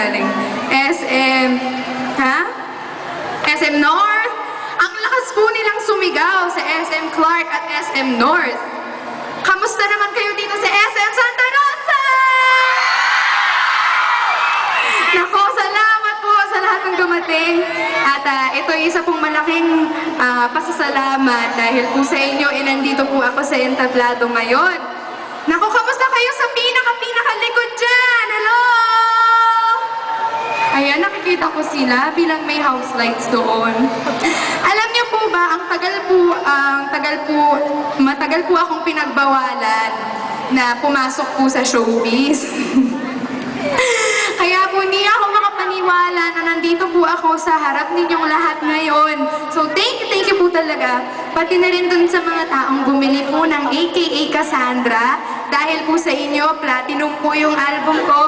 galing? SM, ha? SM North? Ang lakas po nilang sumigaw sa SM Clark at SM North. Kamusta naman kayo dito sa SM Santa Rosa? Nako, salamat po sa lahat ng dumating. At ito ay isa pong malaking pasasalamat dahil po sa inyo, nandito po ako sa entablado ngayon. Nako, kamusta kayo sa pinaka-likod dyan? Hello! Ayan, nakikita ko sila bilang may house lights doon. Alam niyo po ba, matagal po akong pinagbawalan na pumasok po sa showbiz. Kaya po hindi ako makapaniwala na nandito po ako sa harap ninyong lahat ngayon. So thank you po talaga. Pati na rin dun sa mga taong bumili po ng AKA Cassandra. Dahil po sa inyo, platinum po yung album ko.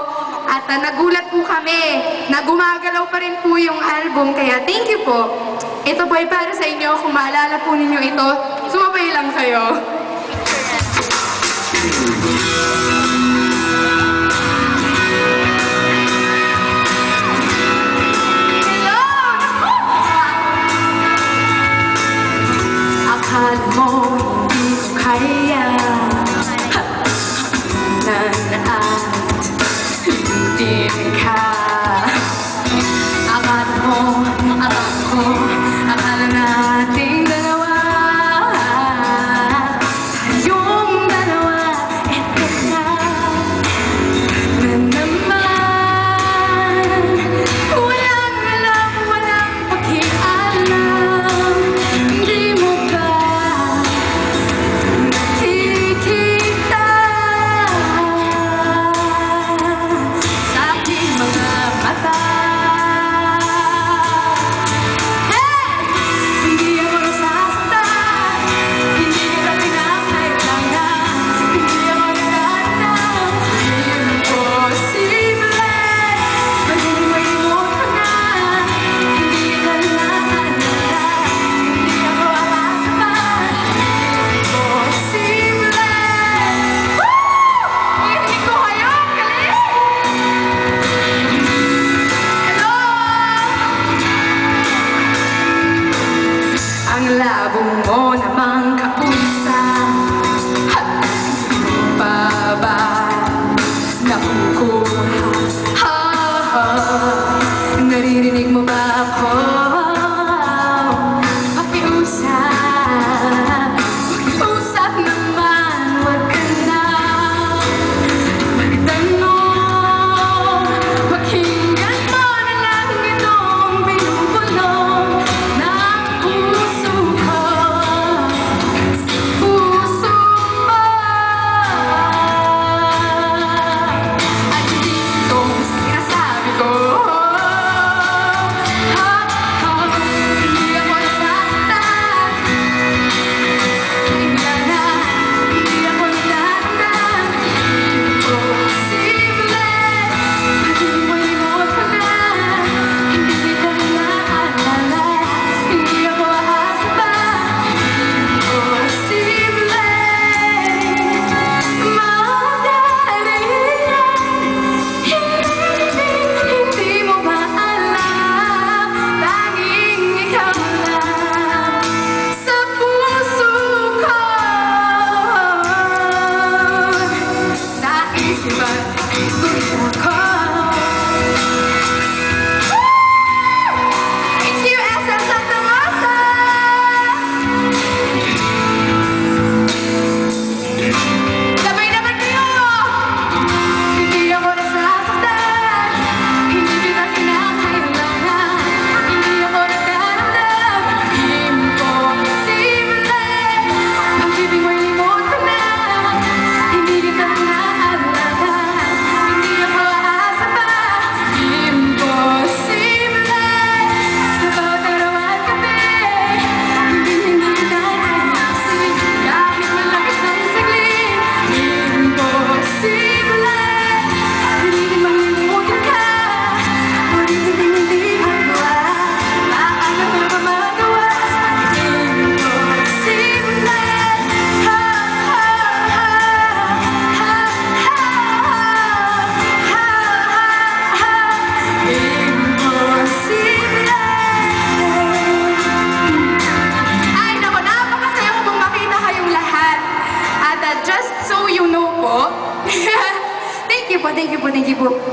At nagulat po kami na gumagalaw pa rin po yung album. Kaya thank you po. Ito po ay para sa inyo. Kung maalala po ninyo ito, sumabay lang kayo. Akala mo hindi ko kaya at hindi ka. Akala mo, ako, akala nating dalawa. Yung dalawa, eto na naman. Walang alam, walang pakialam. Hindi mo ba nakikita sa aking mga mata? Hindi ako nasasaktan, hindi kita pinakailangan, hindi ako nagtatang, hindi imposible. Malimot ka na, hindi ka naalala, hindi ako akasapan, imposible. Narinig ko kayo, galing! Hello! Ang labo mo namang kausap. Pa ba nakukuha? Naririnig mo ba ako? Pakiusap, pakiusap naman, wag ka na magtanong. Pakinggan mo na lang itong binubulong ng puso ko. po, thank you po, thank you po.